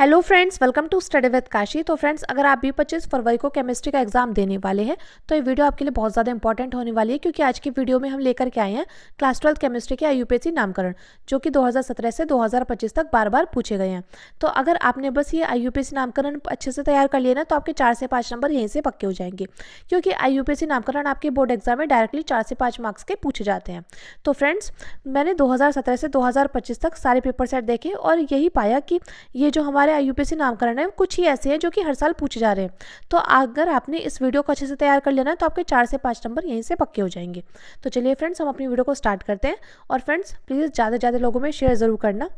Hello friends, welcome to study with Kashi. तो friends, अगर आप भी 25 फरवरी को केमिस्ट्री का एग्जाम देने वाले हैं तो ये वीडियो आपके लिए बहुत ज़्यादा इंपॉर्टेंट होने वाली है, क्योंकि आज की वीडियो में हम लेकर के आए हैं क्लास 12 केमिस्ट्री के आईयूपीएससी नामकरण, जो कि 2017 से 2025 तक बार बार पूछे गए हैं। तो अगर आपने बस ये आईयूपीएससी नामकरण अच्छे से तैयार कर लिया ना, तो आपके 4 से 5 नंबर यहीं से पक्के हो जाएंगे, क्योंकि आईयूपीएससी नामकरण आपके बोर्ड एग्जाम में डायरेक्टली 4 से 5 मार्क्स के पूछे जाते हैं। तो फ्रेंड्स, मैंने 2017 से 2025 तक सारे पेपर सेट देखे और यही पाया कि ये जो हमारे आईयूपीएससी नामकरण है कुछ ही ऐसे हैं जो कि हर साल पूछे जा रहे हैं। तो अगर आपने इस वीडियो को अच्छे से तैयार कर लेना है तो आपके 4 से 5 नंबर यहीं से पक्के हो जाएंगे। तो चलिए फ्रेंड्स, हम अपनी वीडियो को स्टार्ट करते हैं। और फ्रेंड्स, प्लीज़ ज़्यादा से ज़्यादा लोगों में शेयर ज़रूर करना।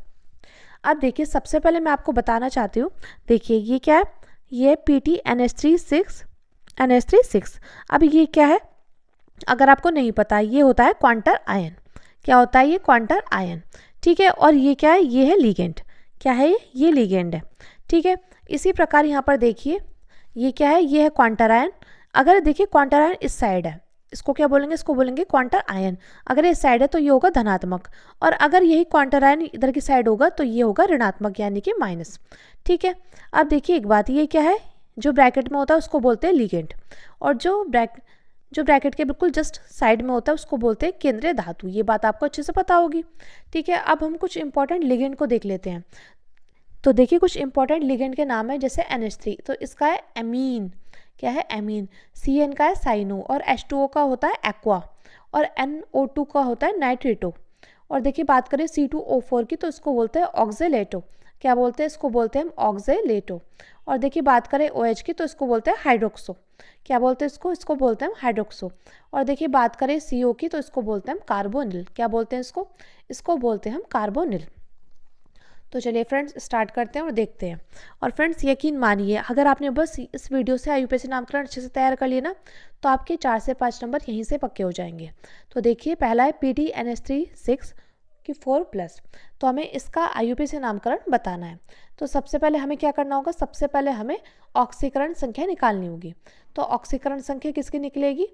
अब देखिए, सबसे पहले मैं आपको बताना चाहती हूँ, देखिए ये क्या है, ये PT NH3 6। अब ये क्या है, अगर आपको नहीं पता, ये होता है क्वांटर आयन। क्या होता है ये? क्वांटर आयन। ठीक है। और ये क्या है? ये है लिगेंड। क्या है ये? लिगेंड है। ठीक है। इसी प्रकार यहाँ पर देखिए, ये क्या है? ये है क्वांटर आयन। अगर देखिए क्वांटर आयन इस साइड है, इसको क्या बोलेंगे? इसको बोलेंगे क्वांटर आयन। अगर इस साइड है तो ये होगा धनात्मक, और अगर यही क्वांटर आयन इधर की साइड होगा तो ये होगा ऋणात्मक, यानी कि माइनस। ठीक है। अब देखिए एक बात, ये क्या है? जो ब्रैकेट में होता है उसको बोलते हैं लिगेंड, और जो ब्रैकेट के बिल्कुल जस्ट साइड में होता है उसको बोलते हैं केंद्रीय धातु। ये बात आपको अच्छे से पता होगी। ठीक है। अब हम कुछ इंपॉर्टेंट लिगेंड को देख लेते हैं। तो देखिए, कुछ इंपॉर्टेंट लिगेंड के नाम है, जैसे NH3, तो इसका है एमीन। क्या है? एमीन। CN का है साइनो, और H2O का होता है एक्वा, और NO2 का होता है नाइट्रेटो। और देखिए बात करें C2O4 की, तो इसको बोलते हैं ऑक्जेलेटो। क्या बोलते हैं? इसको बोलते हैं हम ऑक्जेलेटो। और देखिए बात करें OH की, तो इसको बोलते हैं हाइड्रोक्सो। क्या बोलते हैं इसको बोलते हैं हम हाइड्रोक्सो। और देखिए बात करें CO की, तो इसको बोलते हैं हम कार्बोनिल। क्या बोलते हैं इसको बोलते हैं हम कार्बोनिल। तो चलिए फ्रेंड्स, स्टार्ट करते हैं और देखते हैं। और फ्रेंड्स, यकीन मानिए, अगर आपने बस इस वीडियो से आईयूपीएससी नामकरण अच्छे से तैयार कर लिया ना, तो आपके 4 से 5 नंबर यहीं से पक्के हो जाएंगे। तो देखिए, पहला है PT NH3 6 की 4+। तो हमें इसका आईयूपीएससी नामकरण बताना है। तो सबसे पहले हमें क्या करना होगा? सबसे पहले हमें ऑक्सीकरण संख्या निकालनी होगी। तो ऑक्सीकरण संख्या किसकी निकलेगी?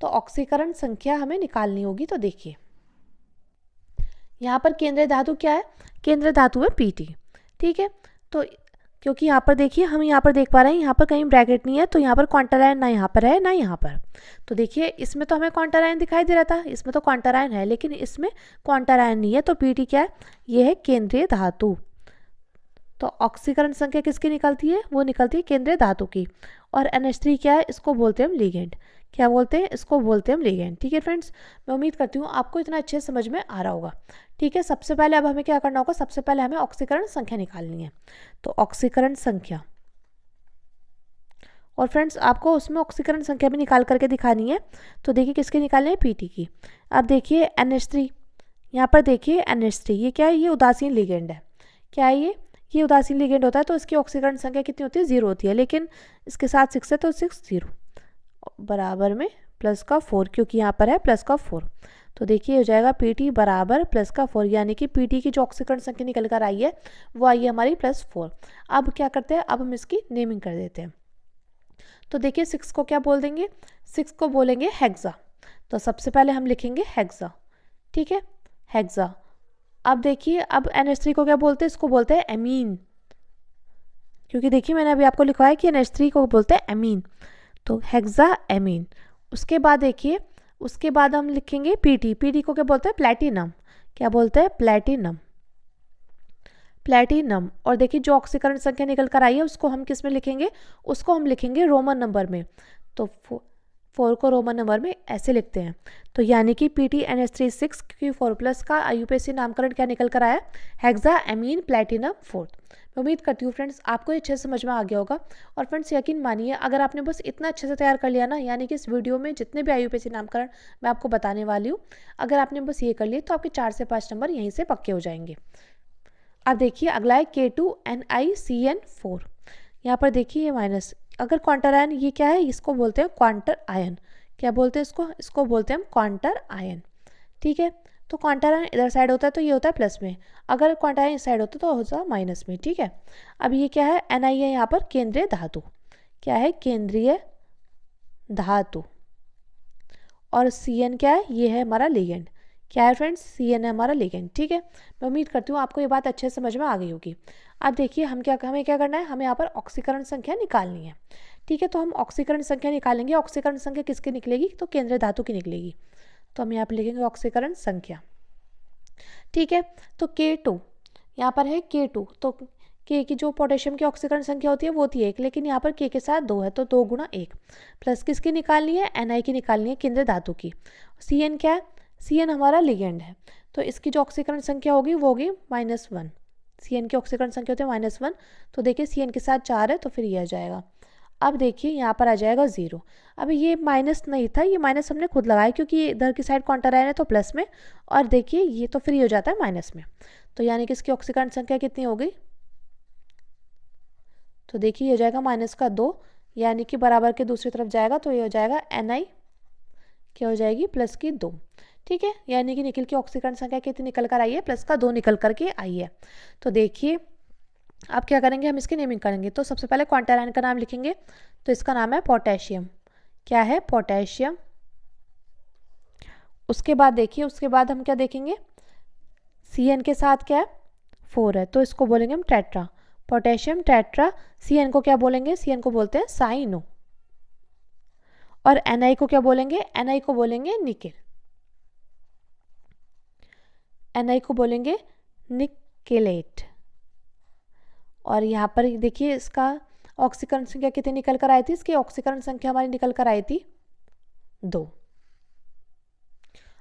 तो ऑक्सीकरण संख्या हमें निकालनी होगी। तो देखिए, यहाँ पर केंद्रीय धातु क्या है? केंद्रीय धातु है PT। ठीक है। तो क्योंकि यहाँ पर देखिए, हम यहाँ पर देख पा रहे हैं, यहाँ पर कहीं ब्रैकेट नहीं है, तो यहाँ पर क्वांटर आयन ना यहाँ पर है ना यहाँ पर। तो देखिए, इसमें तो हमें क्वांटर आयन दिखाई दे रहा था, इसमें तो क्वांटर आयन है, लेकिन इसमें क्वांटर आयन नहीं है। तो PT क्या है? ये है केंद्रीय धातु। तो ऑक्सीकरण संख्या किसकी निकलती है? वो निकलती है केंद्रीय धातु की। और NH3 क्या है? इसको बोलते हैं हम लिगेंड। क्या बोलते हैं? इसको बोलते हैं हम लिगेंड। ठीक है फ्रेंड्स, मैं उम्मीद करती हूँ आपको इतना अच्छे से समझ में आ रहा होगा। ठीक है। सबसे पहले अब हमें क्या करना होगा? सबसे पहले हमें ऑक्सीकरण संख्या निकालनी है। तो ऑक्सीकरण संख्या, और फ्रेंड्स आपको उसमें ऑक्सीकरण संख्या भी निकाल करके दिखानी है। तो देखिए, किसकी निकालनी है? PT की। अब देखिए NH3, यहाँ पर देखिए NH3, ये क्या है? ये उदासीन लिगेंड है। क्या है ये उदासीन लिगेंड होता है, तो इसकी ऑक्सीकरण संख्या कितनी होती है? 0 होती है, लेकिन इसके साथ 6 है, तो 6 0 बराबर में +4, क्योंकि यहाँ पर है +4। तो देखिए हो जाएगा PT बराबर +4, यानी कि PT की जो ऑक्सीकरण संख्या निकल कर आई है वो आई है हमारी +4। अब क्या करते हैं? अब हम इसकी नेमिंग कर देते हैं। तो देखिए, 6 को क्या बोल देंगे? 6 को बोलेंगे हेक्सा। तो सबसे पहले हम लिखेंगे हेक्सा। ठीक है, हेक्सा। अब देखिए, अब NH3 को क्या बोलते हैं? इसको बोलते हैं एमीन, क्योंकि देखिए मैंने अभी आपको लिखवाया है कि NH3 को बोलते हैं एमीन। तो हेक्सा एमीन। उसके बाद देखिए, उसके बाद हम लिखेंगे PT को क्या बोलते हैं? प्लैटिनम। क्या बोलते हैं? प्लैटिनम। और देखिए, जो ऑक्सीकरण संख्या निकल कर आई है उसको हम किस में लिखेंगे? उसको हम लिखेंगे रोमन नंबर में। तो 4 को रोमन नंबर में ऐसे लिखते हैं। तो यानी कि PT NH3 6 की 4+ का आईयूपीएससी नामकरण क्या निकल कर आया? Hexa amine platinum 4। मैं उम्मीद करती हूँ फ्रेंड्स आपको ये अच्छे से समझ में आ गया होगा। और फ्रेंड्स, यकीन मानिए, अगर आपने बस इतना अच्छे से तैयार कर लिया ना, यानी कि इस वीडियो में जितने भी आईयूपीएससी नामकरण मैं आपको बताने वाली हूँ, अगर आपने बस ये कर लिए तो आपके 4 से 5 नंबर यहीं से पक्के हो जाएंगे। अब देखिए, अगला है K2NiCN4। यहाँ पर देखिए ये माइनस, अगर क्वांटर आयन, ये क्या है? इसको बोलते हैं क्वांटर आयन। क्या बोलते हैं इसको बोलते हैं हम क्वांटर आयन। ठीक है। तो क्वांटर आयन इधर साइड होता है तो ये होता है प्लस में, अगर क्वांटर आयन इस साइड होता है तो होता है माइनस में। ठीक है। अब ये क्या है? Ni है यहाँ पर केंद्रीय धातु। क्या है? केंद्रीय धातु। और CN क्या है? ये है हमारा लिगेंड। क्या है फ्रेंड्स, CN है हमारा लिगेंड। ठीक है, मैं उम्मीद करती हूँ आपको ये बात अच्छे से समझ में आ गई होगी। अब देखिए हमें क्या करना है, हमें यहाँ पर ऑक्सीकरण संख्या निकालनी है। ठीक है, तो हम ऑक्सीकरण संख्या निकालेंगे। ऑक्सीकरण संख्या किसकी निकलेगी, तो केंद्रीय धातु की निकलेगी। तो हम यहाँ पर लिखेंगे ऑक्सीकरण संख्या। ठीक है, तो K2 यहाँ पर है K2, तो K की जो पोटेशियम की ऑक्सीकरण संख्या होती है वो होती है 1, लेकिन यहाँ पर K के साथ 2 है, तो 2 गुणा 1 प्लस किसकी निकालनी है, Na की निकालनी है, केंद्रीय धातु की। Cn क्या है, Cn हमारा लिगेंड है, तो इसकी जो ऑक्सीकरण संख्या होगी वो होगी -1। Cn की ऑक्सीकरण संख्या होती है -1, तो देखिए Cn के साथ 4 है, तो फिर ये आ जाएगा। अब देखिए यहाँ पर आ जाएगा 0। अब ये माइनस नहीं था, ये माइनस हमने खुद लगाया क्योंकि ये इधर की साइड काउंटर आयन है तो प्लस में, और देखिए ये तो फ्री हो जाता है माइनस में। तो यानी कि इसकी ऑक्सीकरण संख्या कितनी हो गई, तो देखिए ये हो जाएगा -2, यानी कि बराबर के दूसरी तरफ जाएगा, तो ये हो जाएगा Na क्या हो जाएगी, +2। ठीक है, यानी कि निकल की ऑक्सीकरण संख्या कितनी निकल कर आई है, +2 निकल कर के आई है। तो देखिए अब क्या करेंगे, हम इसकी नेमिंग करेंगे। तो सबसे पहले क्वांटर आयन का नाम लिखेंगे, तो इसका नाम है पोटेशियम। क्या है, पोटेशियम। उसके बाद देखिए, उसके बाद हम क्या देखेंगे, Cn के साथ क्या है, 4 है, तो इसको बोलेंगे हम टेट्रा, पोटेशियम टेट्रा। Cn को क्या बोलेंगे, Cn को बोलते हैं साइनो। और Na को क्या बोलेंगे, Na को बोलेंगे निकेल, Na को बोलेंगे निकेलेट। और यहाँ पर देखिए इसका ऑक्सीकरण संख्या कितनी निकल कर आई थी, इसकी ऑक्सीकरण संख्या हमारी निकल कर आई थी 2।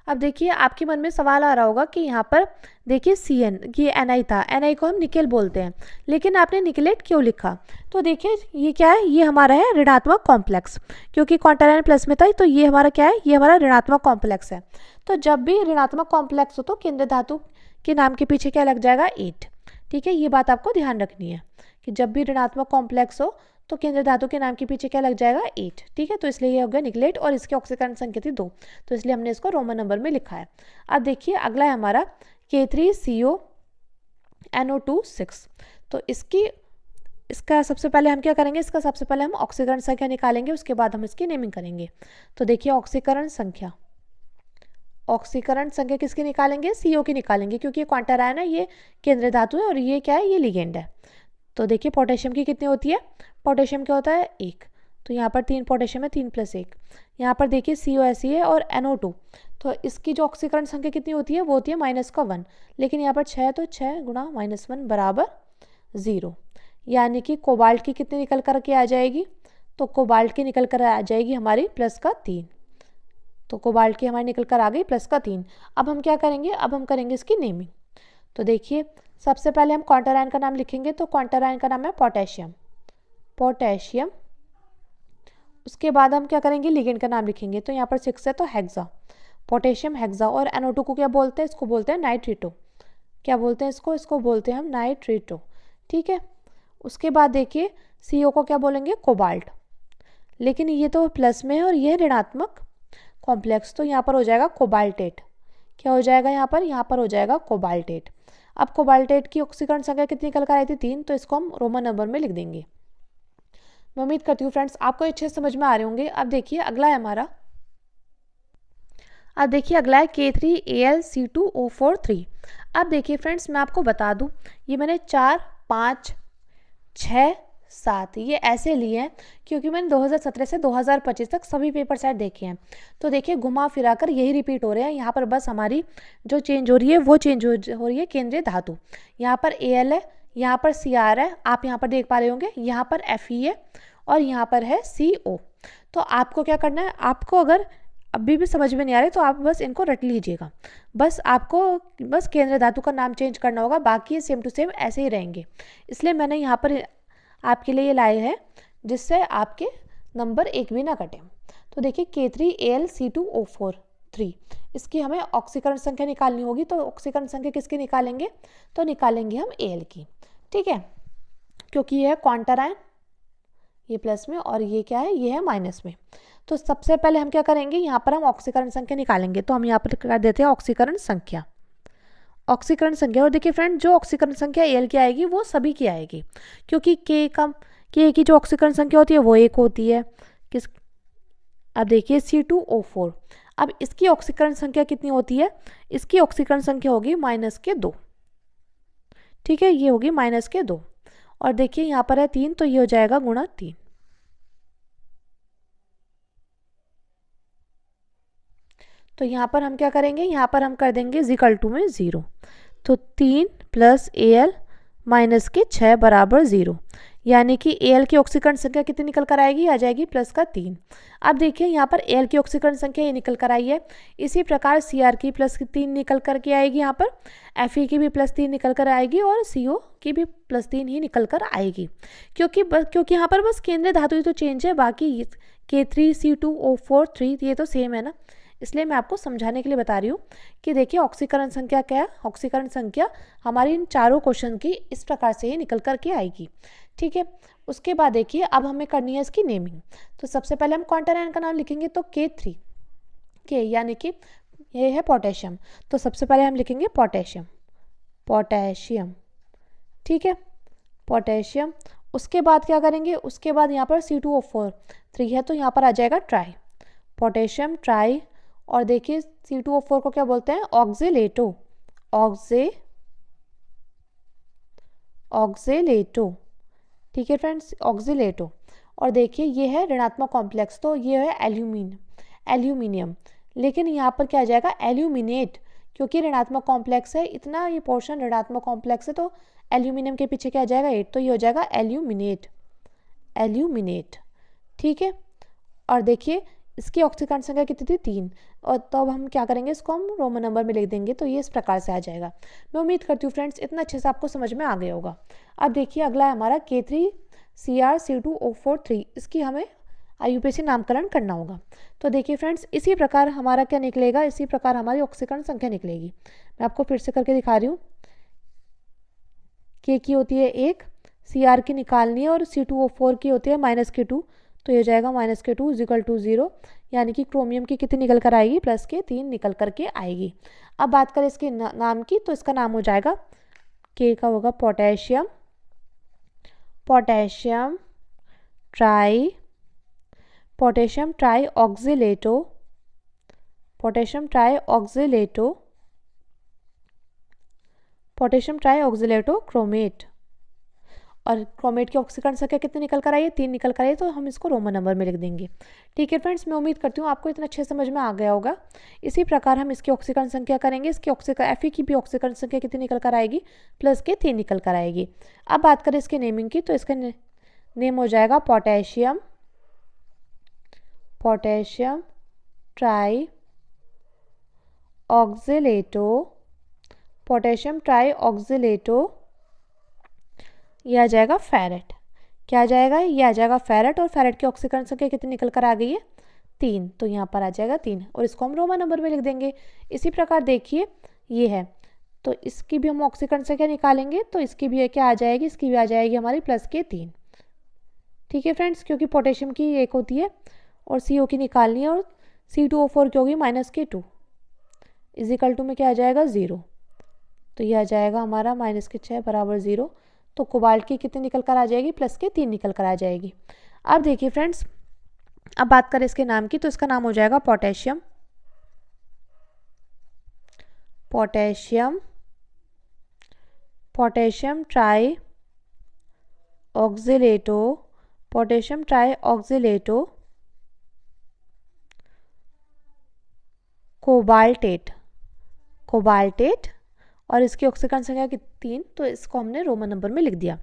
अब देखिए आपके मन में सवाल आ रहा होगा कि यहाँ पर देखिए Cn ये Na था, Na को हम निकेल बोलते हैं, लेकिन आपने निकेलेट क्यों लिखा। तो देखिए ये क्या है, ये हमारा है ऋणात्मक कॉम्प्लेक्स, क्योंकि क्वांटर आयन प्लस में था, तो ये हमारा क्या है, ये हमारा ऋणात्मक कॉम्प्लेक्स है। तो जब भी ऋणात्मक कॉम्प्लेक्स हो तो केंद्रीय धातु के नाम के पीछे क्या लग जाएगा, 8। ठीक है, ये बात आपको ध्यान रखनी है कि जब भी ऋणात्मक कॉम्प्लेक्स हो तो केंद्रीय धातु के नाम के पीछे क्या लग जाएगा, 8। ठीक है, तो इसलिए ये हो गया निकलेट, और इसकी ऑक्सीकरण संख्या थी 2, तो इसलिए हमने इसको रोमन नंबर में लिखा है। अब देखिए अगला है हमारा K3CONO2 6। तो इसका सबसे पहले हम क्या करेंगे, इसका सबसे पहले हम ऑक्सीकरण संख्या निकालेंगे, उसके बाद हम इसकी नेमिंग करेंगे। तो देखिए ऑक्सीकरण संख्या किसकी निकालेंगे, CO की निकालेंगे, क्योंकि ये क्वांटर आयन है, ये केंद्रीय धातु है, और ये क्या है, ये लिगेंड है। तो देखिए पोटेशियम की कितनी होती है, पोटेशियम क्या होता है, 1, तो यहाँ पर 3 पोटेशियम है, 3 + 1। यहाँ पर देखिए CO ऐसी है और NO2, तो इसकी जो ऑक्सीकरण संख्या कितनी होती है, वो होती है -1, लेकिन यहाँ पर 6 है, तो 6 गुणा -1 बराबर 0। यानी कि कोबाल्ट की कितनी निकल कर के आ जाएगी, तो कोबाल्ट की निकल कर आ जाएगी हमारी +3। तो कोबाल्ट की हमारी निकल कर आ गई +3। अब हम क्या करेंगे, अब हम करेंगे इसकी नेमिंग। तो देखिए सबसे पहले हम क्वांटर आयन का नाम लिखेंगे, तो क्वांटर आयन का नाम है पोटेशियम। उसके बाद हम क्या करेंगे, लिगेंड का नाम लिखेंगे, तो यहाँ पर 6 है, तो हेक्सा, पोटेशियम हेक्सा। और NO2 को क्या बोलते हैं, इसको बोलते हैं नाइट्रेटो। क्या बोलते हैं इसको बोलते हैं हम नाइट्रेटो। ठीक है, उसके बाद देखिए CO को क्या बोलेंगे, कोबाल्ट, लेकिन ये तो प्लस में है और ये है ऋणात्मक कॉम्प्लेक्स, तो यहाँ पर हो जाएगा कोबाल्टेट। क्या हो जाएगा यहाँ पर हो जाएगा कोबाल्टेट। अब कोबाल्टेट की ऑक्सीकरण संख्या कितनी निकल कर आई थी, 3, तो इसको हम रोमन नंबर में लिख देंगे। मैं उम्मीद करती हूँ फ्रेंड्स आपको अच्छे से समझ में आ रहे होंगे। अब देखिए अगला है हमारा, K3Al C2O4 3। अब देखिए फ्रेंड्स मैं आपको बता दूं, ये मैंने 4, 5, 6, 7 ये ऐसे लिए हैं क्योंकि मैंने 2017 से 2025 तक सभी पेपर सेट देखे हैं। तो देखिए घुमा फिरा कर यही रिपीट हो रहे हैं, यहाँ पर बस हमारी जो चेंज हो रही है वो चेंज हो रही है केंद्रीय धातु। यहाँ पर Al है, यहाँ पर Cr है, आप यहाँ पर देख पा रहे होंगे, यहाँ पर Fe है और यहाँ पर है CO। तो आपको क्या करना है, आपको अगर अभी भी समझ में नहीं आ रहे तो आप बस इनको रट लीजिएगा, बस आपको बस केंद्रीय धातु का नाम चेंज करना होगा, बाकी सेम टू सेम ऐसे ही रहेंगे। इसलिए मैंने यहाँ पर आपके लिए लाए हैं जिससे आपके नंबर एक भी ना कटे। तो देखिए K3Al C2O4 3, इसकी हमें ऑक्सीकरण संख्या निकालनी होगी। तो ऑक्सीकरण संख्या किसकी निकालेंगे, तो निकालेंगे हम Al की। ठीक है, क्योंकि यह है क्वांटर आयन, ये प्लस में और ये क्या है, ये है माइनस में। तो सबसे पहले हम क्या करेंगे, यहाँ पर हम ऑक्सीकरण संख्या निकालेंगे। तो हम यहाँ पर कर देते हैं ऑक्सीकरण संख्या। और देखिए फ्रेंड जो ऑक्सीकरण संख्या Al की आएगी वो सभी की आएगी, क्योंकि K की जो ऑक्सीकरण संख्या होती है वो 1 होती है। अब देखिए C2O4, अब इसकी ऑक्सीकरण संख्या कितनी होती है, इसकी ऑक्सीकरण संख्या होगी -2। ठीक है, ये होगी -2 और देखिए यहाँ पर है 3 तो ये हो जाएगा गुणा 3। तो यहाँ पर हम क्या करेंगे, यहाँ पर हम कर देंगे = में 0। तो 3 + Al - 6 = 0, यानी कि Al की ऑक्सीकरण संख्या कितनी निकल कर आएगी, आ जाएगी +3। अब देखिए यहाँ पर Al की ऑक्सीकरण संख्या ये निकल कर आई है, इसी प्रकार Cr की +3 निकल कर के आएगी, यहाँ पर Fe की भी +3 निकल कर आएगी और CO की भी +3 ही निकल कर आएगी, क्योंकि यहाँ पर बस केंद्रीय धातु ही तो चेंज है, बाकी K3 C2O4 3 ये तो सेम है ना, इसलिए मैं आपको समझाने के लिए बता रही हूँ कि देखिए ऑक्सीकरण संख्या क्या है। ऑक्सीकरण संख्या हमारी इन चारों क्वेश्चन की इस प्रकार से ही निकल कर के आएगी। ठीक है, उसके बाद देखिए अब हमें करनी है इसकी नेमिंग। तो सबसे पहले हम क्वांटम आयन का नाम लिखेंगे, तो K3 के यानी कि ये है पोटेशियम, तो सबसे पहले हम लिखेंगे पोटेशियम, पोटेशियम। ठीक है, पोटेशियम। उसके बाद क्या करेंगे, उसके बाद यहाँ पर C2O4 3 है तो यहाँ पर आ जाएगा ट्राई, पोटेशियम ट्राई। और देखिए C2O4 को क्या बोलते हैं, ऑक्जेलेटो, ऑक्जेलेटो। ठीक है फ्रेंड्स, ऑक्जेलेटो। और देखिए ये है ऋणात्मक कॉम्प्लेक्स, तो ये है एल्यूमिनियम, लेकिन यहाँ पर क्या आ जाएगा, एल्यूमिनेट, क्योंकि ऋणात्मक कॉम्प्लेक्स है, इतना ये पोर्शन ऋणात्मक कॉम्प्लेक्स है, तो एल्यूमिनियम के पीछे क्या आ जाएगा 8, तो ये हो जाएगा एल्यूमिनेट, एल्यूमिनेट। ठीक है, और देखिए इसकी ऑक्सीकरण संख्या कितनी थी 3, और तो अब हम क्या करेंगे, इसको हम रोमन नंबर में लिख देंगे, तो ये इस प्रकार से आ जाएगा। मैं उम्मीद करती हूँ फ्रेंड्स इतना अच्छे से आपको समझ में आ गया होगा। अब देखिए अगला है हमारा K3 Cr C2O4 3, इसकी हमें IUPAC नामकरण करना होगा। तो देखिए फ्रेंड्स इसी प्रकार हमारा क्या निकलेगा, इसी प्रकार हमारी ऑक्सीकरण संख्या निकलेगी। मैं आपको फिर से करके दिखा रही हूँ। K की होती है 1, Cr की निकालनी है, और C2O4 की होती है -K2, तो ये जाएगा -K2 = 0, यानी कि क्रोमियम की कितनी निकल कर आएगी, +3 निकल कर के आएगी। अब बात करें इसके नाम की, तो इसका नाम हो जाएगा, K का होगा potassium, potassium try, potassium try oxalato, potassium try oxalato, potassium try oxalato chromate. और क्रोमेट की ऑक्सीकरण संख्या कितनी निकल कर आई है, 3 निकल कर आई है, तो हम इसको रोमन नंबर में लिख देंगे। ठीक है फ्रेंड्स, मैं उम्मीद करती हूँ आपको इतना अच्छे समझ में आ गया होगा। इसी प्रकार हम इसकी ऑक्सीकरण संख्या करेंगे, इसकी Fe की भी ऑक्सीकरण संख्या कितनी निकल कर आएगी, +3 निकल कर आएगी। अब बात करें इसके नेमिंग की, तो इसका नेम हो जाएगा potassium, potassium try oxalato, potassium try oxalato, यह आ जाएगा फेरेट। क्या आ जाएगा, यह आ जाएगा फेरेट, और फेरेट की ऑक्सीकरण संख्या कितनी निकल कर आ गई है, 3, तो यहाँ पर आ जाएगा 3, और इसको हम रोमन नंबर में लिख देंगे। इसी प्रकार देखिए ये है, तो इसकी भी हम ऑक्सीकरण संख्या निकालेंगे, तो इसकी भी क्या आ जाएगी, इसकी भी आ जाएगी हमारी +3। ठीक है फ्रेंड्स, क्योंकि पोटेशियम की 1 होती है और CO की निकालनी है, और C2O4 की होगी -K2 = में क्या आ जाएगा 0, तो यह आ जाएगा हमारा -6 = 0। तो कोबाल्ट की कितनी निकल कर आ जाएगी, +3 निकल कर आ जाएगी। अब देखिए फ्रेंड्स, अब बात करें इसके नाम की, तो इसका नाम हो जाएगा potassium, potassium, potassium try oxalato, potassium try oxalato cobaltate, cobaltate, और इसकी ऑक्सीकरण संख्या की 3, तो इसको हमने रोमन नंबर में लिख दिया।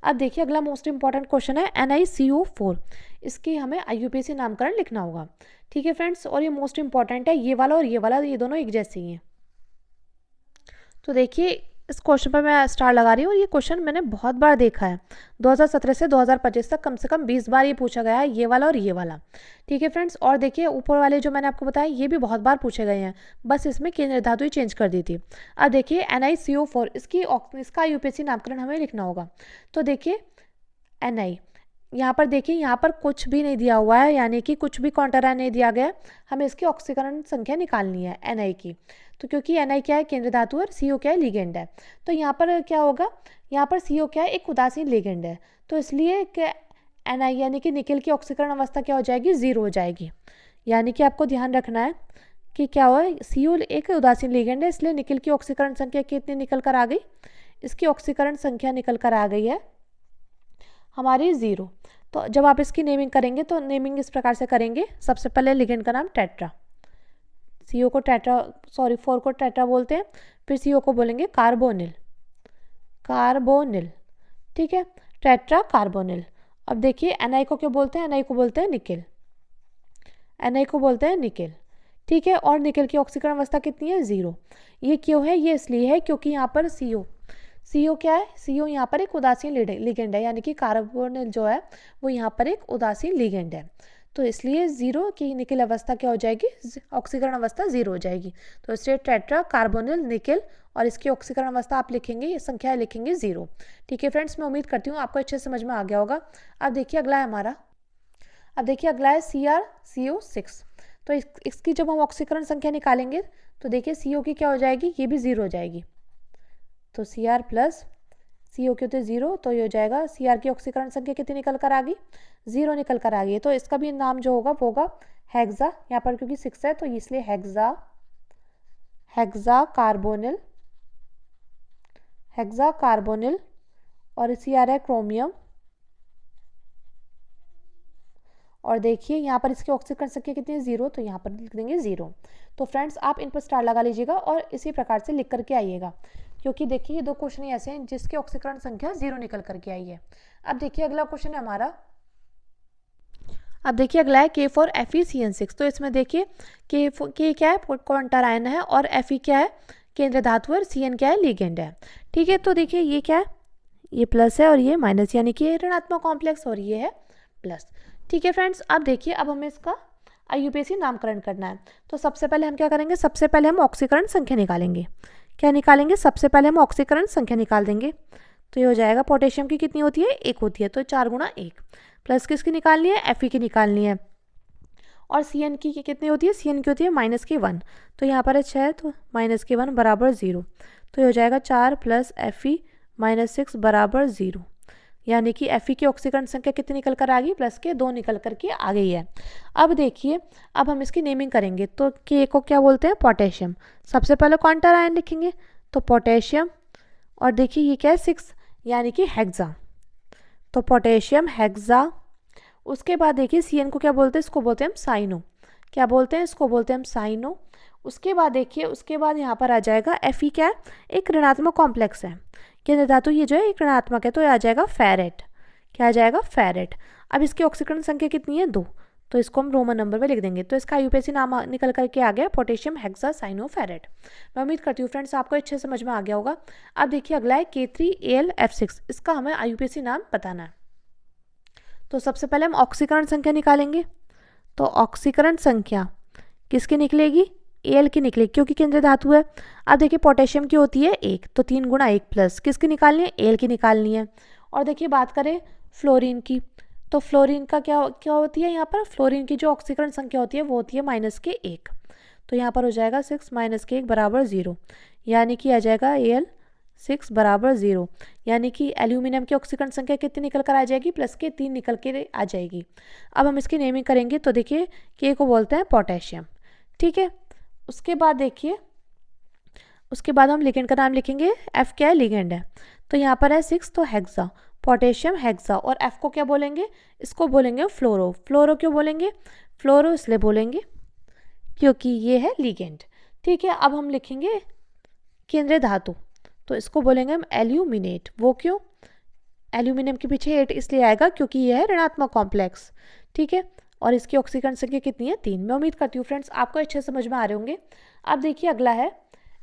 अब देखिए अगला मोस्ट इंपॉर्टेंट क्वेश्चन है NiCO4, इसकी हमें IUPAC नामकरण लिखना होगा। ठीक है फ्रेंड्स, और ये मोस्ट इंपॉर्टेंट है, ये वाला और ये वाला, ये दोनों एक जैसे ही हैं। तो देखिए इस क्वेश्चन पर मैं स्टार लगा रही हूँ, और ये क्वेश्चन मैंने बहुत बार देखा है, 2017 से 2025 तक कम से कम 20 बार ये पूछा गया है, ये वाला और ये वाला। ठीक है फ्रेंड्स, और देखिए ऊपर वाले जो मैंने आपको बताया ये भी बहुत बार पूछे गए हैं, बस इसमें केंद्रीय धातु ही चेंज कर दी थी। अब देखिए NiCO4, इसका IUPAC नामकरण हमें लिखना होगा। तो देखिए Ni, यहाँ पर देखिए यहाँ पर कुछ भी नहीं दिया हुआ है, यानी कि कुछ भी क्वांटम आयन नहीं दिया गया, हमें इसकी ऑक्सीकरण संख्या निकालनी है Ni की। तो क्योंकि Ni क्या है, केंद्र धातु है, और CO क्या है, लिगेंड है, तो यहाँ पर क्या होगा, यहाँ पर CO क्या है, एक उदासीन लिगेंड है, तो इसलिए Ni यानी कि निकेल की ऑक्सीकरण अवस्था क्या हो जाएगी, 0 हो जाएगी। यानी कि आपको ध्यान रखना है कि क्या हुआ, CO एक उदासीन लिगेंड है, इसलिए निकल की ऑक्सीकरण संख्या कितनी निकल कर आ गई, इसकी ऑक्सीकरण संख्या निकल कर आ गई है हमारी 0। तो जब आप इसकी नेमिंग करेंगे तो नेमिंग इस प्रकार से करेंगे, सबसे पहले लिगेंड का नाम टेट्रा, CO को टेट्रा, सॉरी 4 को टेट्रा बोलते हैं, फिर CO को बोलेंगे कार्बोनिल, कार्बोनिल, ठीक है, टेट्रा कार्बोनिल। अब देखिए Ni को क्यों बोलते हैं, Ni को बोलते हैं निकेल, Ni को बोलते हैं निकेल, ठीक है। और निकेल की ऑक्सीकरण अवस्था कितनी है, 0। ये क्यों है, ये इसलिए है क्योंकि यहाँ पर CO क्या है, CO यहाँ पर एक उदासीन लिगेंड है, यानी कि कार्बोनिल जो है वो यहाँ पर एक उदासीन लिगेंड है, तो इसलिए 0 की निकेल अवस्था क्या हो जाएगी, ऑक्सीकरण अवस्था 0 हो जाएगी। तो इसलिए टेट्रा कार्बोनिल निकेल, और इसकी ऑक्सीकरण अवस्था आप लिखेंगे, ये संख्या लिखेंगे 0। ठीक है फ्रेंड्स, मैं उम्मीद करती हूँ आपको अच्छे समझ में आ गया होगा। अब देखिए अगला है हमारा, अब देखिए अगला है CrCO6। तो इसकी जब हम ऑक्सीकरण संख्या निकालेंगे तो देखिए CO की क्या हो जाएगी, ये भी 0 हो जाएगी। तो Cr प्लस CO की होती है 0, तो ये हो जाएगा Cr की ऑक्सीकरण संख्या कितनी निकल कर आ गई, 0 निकल कर आ गई। तो इसका भी नाम जो होगा वो होगा हेक्सा, यहाँ पर क्योंकि 6 है तो इसलिए hexa, hexa carbonyl, hexa carbonyl, और Cr है क्रोमियम, और देखिए यहाँ पर इसकी ऑक्सीकरण संख्या कितनी है, 0, तो यहाँ पर लिख देंगे 0। तो फ्रेंड्स आप इन पर स्टार लगा लीजिएगा और इसी प्रकार से लिख करके आइएगा, क्योंकि देखिए ये 2 क्वेश्चन ऐसे हैं जिसकी ऑक्सीकरण संख्या 0 निकल करके आई है। अब देखिए अगला क्वेश्चन है हमारा, अब देखिए अगला है K4FeCN6। तो इसमें देखिए K क्या है, क्वांटर आयन है, और Fe क्या है, केंद्र धातु है, और Cn क्या है, लिगेंड है। ठीक है, तो देखिए ये क्या है, ये प्लस है और ये माइनस, यानी कि ये ऋणात्मक कॉम्प्लेक्स और ये है प्लस। ठीक है फ्रेंड्स, अब देखिए अब हमें इसका IUPAC नामकरण करना है। तो सबसे पहले हम क्या करेंगे, सबसे पहले हम ऑक्सीकरण संख्या निकालेंगे। क्या निकालेंगे, सबसे पहले हम ऑक्सीकरण संख्या निकाल देंगे। तो ये हो जाएगा, पोटेशियम की कितनी होती है, 1 होती है, तो 4 गुणा 1, प्लस किसकी निकालनी है, Fe की निकालनी है, और Cn की कितनी होती है, Cn की होती है -1, तो यहाँ पर है 6, तो -1 बराबर 0, तो ये हो जाएगा 4 प्लस Fe -6 बराबर 0, यानी कि Fe की ऑक्सीकरण संख्या कितनी निकल कर आ गई, प्लस के 2 निकल कर के आ गई है। अब देखिए अब हम इसकी नेमिंग करेंगे। तो K को क्या बोलते हैं, पोटेशियम, सबसे पहले क्वांटर आयन लिखेंगे, तो पोटेशियम, और देखिए ये क्या है 6, यानी कि हेक्सा, तो पोटेशियम हेक्सा। उसके बाद देखिए Cn को क्या बोलते हैं, इसको बोलते हैं हम साइनो, क्या बोलते हैं, इसको बोलते हैं हम साइनो। उसके बाद देखिए, उसके बाद यहाँ पर आ जाएगा Fe क्या है, एक ऋणात्मक कॉम्प्लेक्स है, केंद्र धातु ये जो है एक ऋणात्मक है, तो ये आ जाएगा फेरेट, क्या आ जाएगा, फेरेट। अब इसकी ऑक्सीकरण संख्या कितनी है, 2, तो इसको हम रोमन नंबर में लिख देंगे। तो इसका IUPAC नाम निकल करके आ गया, पोटेशियम हेक्सा साइनो फेरेट। मैं उम्मीद करती हूँ फ्रेंड्स आपको अच्छे समझ में आ गया होगा। अब देखिए अगला है K3AlF6, इसका हमें IUPAC नाम बताना है। तो सबसे पहले हम ऑक्सीकरण संख्या निकालेंगे। तो ऑक्सीकरण संख्या किसकी निकलेगी, Al की निकलेगी, क्योंकि केंद्र धातु है। अब देखिए पोटेशियम की होती है 1, तो 3 गुणा 1 प्लस किसकी निकालनी है, Al की निकालनी है। और देखिए बात करें फ्लोरीन की, तो फ्लोरीन का क्या क्या होती है, यहाँ पर फ्लोरीन की जो ऑक्सीकरण संख्या होती है वो होती है -1, तो यहाँ पर हो जाएगा 6 -1 बराबर 0, यानी कि आ जाएगा Al6 बराबर 0, यानी कि एल्यूमिनियम की ऑक्सीकरण संख्या कितनी निकल कर आ जाएगी, प्लस के 3 निकल के आ जाएगी। अब हम इसकी नेमिंग करेंगे। तो देखिए K को बोलते हैं पोटेशियम, ठीक है। उसके बाद देखिए, उसके बाद हम लिगेंड का नाम लिखेंगे, F क्या है, लिगेंड है, तो यहाँ पर है 6, तो हेक्सा, पोटेशियम हेक्सा, और F को क्या बोलेंगे, इसको बोलेंगे फ्लोरो। फ्लोरो क्यों बोलेंगे, फ्लोरो इसलिए बोलेंगे क्योंकि ये है लिगेंड, ठीक है। अब हम लिखेंगे केंद्रीय धातु, तो इसको बोलेंगे हम एल्यूमिनेट। वो क्यों, एल्यूमिनियम के पीछे 8 इसलिए आएगा क्योंकि यह है ऋणात्मक कॉम्प्लेक्स, ठीक है। और इसकी ऑक्सीकरण संख्या कितनी है, 3। मैं उम्मीद करती हूँ फ्रेंड्स आपको अच्छे समझ में आ रहे होंगे। अब देखिए अगला है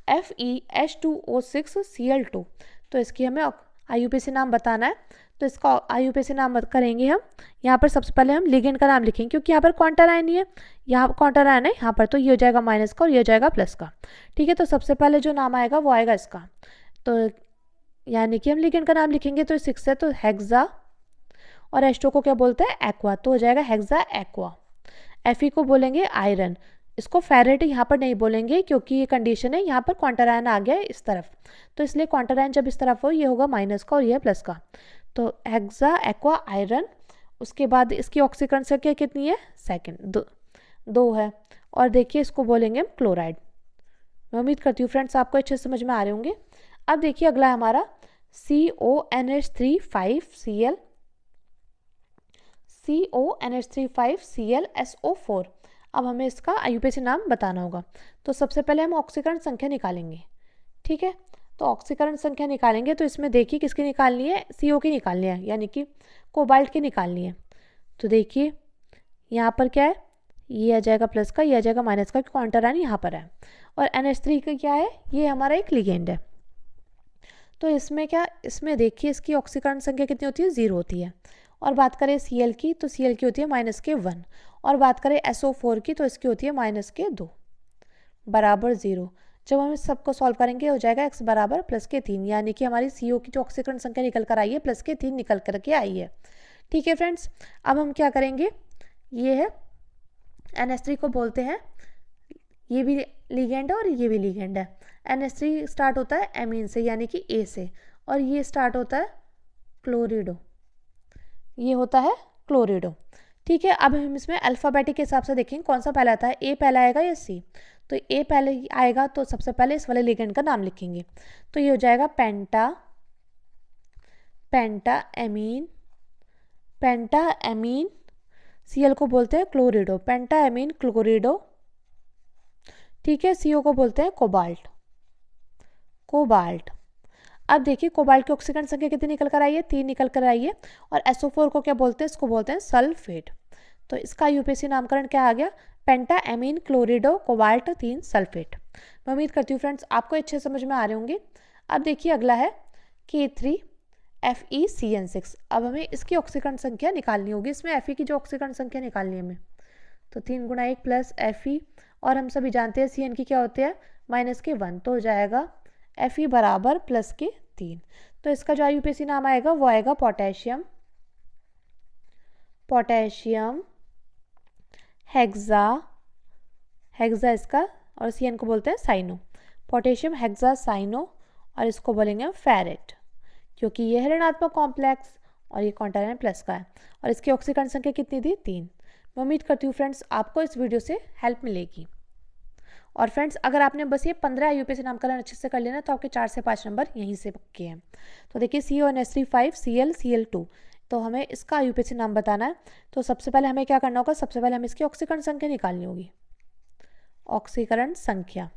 FeH2O6Cl2, तो इसकी हमें IUPAC नाम बताना है। तो इसका IUPAC नाम करेंगे हम, यहाँ पर सबसे पहले हम लिगेंड का नाम लिखेंगे, क्योंकि यहाँ पर क्वांटर आयन ही है, यहाँ क्वांटर आयन है यहाँ पर, तो ये हो जाएगा माइनस का और ये हो जाएगा प्लस का, ठीक है। तो सबसे पहले जो नाम आएगा वो आएगा इसका, तो यानी कि हम लिगेंड का नाम लिखेंगे। तो 6 है, तो हेक्सा, और H2 को क्या बोलते हैं, एक्वा, तो हो जाएगा हेक्सा एक्वा। Fe को बोलेंगे आयरन, इसको फेरेट यहाँ पर नहीं बोलेंगे क्योंकि ये कंडीशन है, यहाँ पर क्वांटर आयन आ गया है इस तरफ, तो इसलिए क्वांटर आयन जब इस तरफ हो ये होगा माइनस का और ये प्लस का, तो हेक्सा एक्वा आयरन। उसके बाद इसकी ऑक्सीकरण संख्या कितनी है, 2, 2 है, और देखिए इसको बोलेंगे हम क्लोराइड। मैं उम्मीद करती हूँ फ्रेंड्स आपको अच्छे से समझ में आ रहे होंगे। अब देखिए अगला है हमारा CONH3 5Cl CONH3 5Cl SO4। अब हमें इसका IUPAC नाम बताना होगा। तो सबसे पहले हम ऑक्सीकरण संख्या निकालेंगे, ठीक है। तो ऑक्सीकरण संख्या निकालेंगे तो इसमें देखिए किसकी निकालनी है, CO की निकालनी है, यानी कि कोबाल्ट की निकालनी है। तो देखिए यहाँ पर क्या है, ये आ जाएगा प्लस का, ये आ जाएगा माइनस का, काउंटर आयन यहाँ पर है। और NH3 का क्या है, ये हमारा एक लिगेंड है। तो इसमें क्या, इसमें देखिए इसकी ऑक्सीकरण संख्या कितनी होती है, 0 होती है। और बात करें Cl की तो Cl की होती है -1। और बात करें SO4 की तो इसकी होती है -2 बराबर 0। जब हम इस सबको सॉल्व करेंगे हो जाएगा x बराबर +3, यानी कि हमारी CO की जो ऑक्सीकरण संख्या निकल कर आई है +3 निकल कर के आई है। ठीक है फ्रेंड्स, अब हम क्या करेंगे, ये है NH3 को बोलते हैं, ये भी लिगेंड है और ये भी लिगेंड है। NH3 स्टार्ट होता है एमीन से, यानी कि A से, और ये स्टार्ट होता है क्लोरिडो, ये होता है क्लोरिडो। ठीक है, अब हम इसमें अल्फ़ाबेटिक के हिसाब से देखेंगे कौन सा पहला आता है, A पहला आएगा या C। तो A पहले आएगा तो सबसे पहले इस वाले लिगेंड का नाम लिखेंगे। तो ये हो जाएगा पेंटाएमीन Cl को बोलते हैं क्लोरिडो, पेंटाएमीन क्लोरिडो। ठीक है, CO को बोलते हैं कोबाल्ट। अब देखिए कोबाल्ट की ऑक्सीकरण संख्या कितनी निकल कर आई है, 3 निकल कर आई है। और SO4 को क्या बोलते हैं, इसको बोलते हैं सल्फेट। तो इसका IUPAC नामकरण क्या आ गया, पेंटाएमीन क्लोरिडो कोबाल्ट 3 सल्फेट। मैं उम्मीद करती हूँ फ्रेंड्स आपको अच्छे समझ में आ रहे होंगे। अब देखिए अगला है K3FeCN6। अब हमें इसकी ऑक्सीकरण संख्या निकालनी होगी, इसमें Fe की जो ऑक्सीकरण संख्या निकालनी है हमें, तो 3 × 1 + Fe, और हम सभी जानते हैं CN की क्या होती है -1, तो हो जाएगा Fe बराबर +3। तो इसका जो IUPAC नाम आएगा वो आएगा पोटेशियम हेक्सा इसका, और CN को बोलते हैं साइनो, पोटेशियम हेक्सा साइनो, और इसको बोलेंगे फेरेट, क्योंकि ये है ऋणात्मक कॉम्प्लेक्स और ये काउंटर आयन प्लस का है। और इसकी ऑक्सीकरण संख्या कितनी थी, 3। मैं उम्मीद करती हूँ फ्रेंड्स आपको इस वीडियो से हेल्प मिलेगी। और फ्रेंड्स अगर आपने बस ये 15 IUPAC नामकरण अच्छे से कर लेना तो आपके 4 से 5 नंबर यहीं से पक्के हैं। तो देखिए CONH3 5Cl Cl2, तो हमें इसका IUPAC नाम बताना है। तो सबसे पहले हमें क्या करना होगा, सबसे पहले हमें इसकी ऑक्सीकरण संख्या निकालनी होगी। ऑक्सीकरण संख्या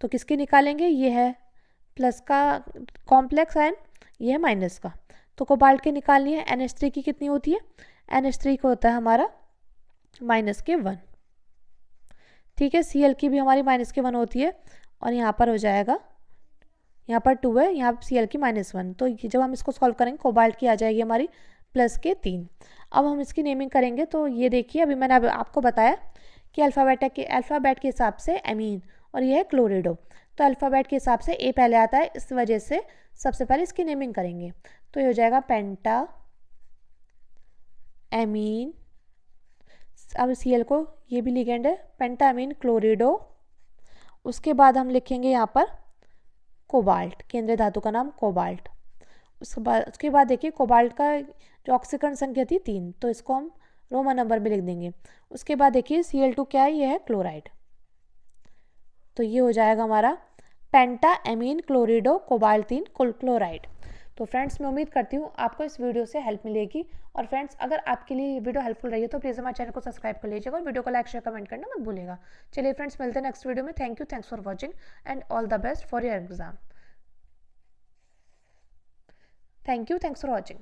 तो किसकी निकालेंगे, ये है प्लस का कॉम्प्लेक्स आयन, ये है माइनस का। तो कोबाल्ट की निकालनी है, NH3 की कितनी होती है, NH3 को होता है हमारा -1। ठीक है, Cl की भी हमारी -1 होती है, और यहाँ पर हो जाएगा, यहाँ पर 2 है, यहाँ Cl की -1। तो जब हम इसको सॉल्व करेंगे कोबाल्ट की आ जाएगी हमारी +3। अब हम इसकी नेमिंग करेंगे। तो ये देखिए अभी मैंने आपको बताया कि अल्फ़ाबेट के हिसाब से एमीन, और ये है क्लोरिडो। तो अल्फ़ाबेट के हिसाब से A पहले आता है, इस वजह से सबसे पहले इसकी नेमिंग करेंगे। तो ये हो जाएगा पेंटाएमीन, अब Cl को, ये भी लिगेंड है, पेंटाएमीन क्लोरिडो। उसके बाद हम लिखेंगे यहाँ पर कोबाल्ट, केंद्रीय धातु का नाम कोबाल्ट। उसके बाद देखिए कोबाल्ट का जो ऑक्सीकरण संख्या थी 3, तो इसको हम रोमन नंबर में लिख देंगे। उसके बाद देखिए Cl2 क्या है, ये है क्लोराइड। तो ये हो जाएगा हमारा पेंटाएमीन क्लोरिडो कोबाल्ट 3 क्लोराइड। तो फ्रेंड्स मैं उम्मीद करती हूँ आपको इस वीडियो से हेल्प मिलेगी। और फ्रेंड्स अगर आपके लिए ये वीडियो हेल्पफुल रही है तो प्लीज़ हमारे चैनल को सब्सक्राइब कर लीजिएगा और वीडियो को लाइक शेयर कमेंट करना मत भूलिएगा। चलिए फ्रेंड्स मिलते हैं नेक्स्ट वीडियो में। Thanks for watching and all the best for your exam. Thanks for watching.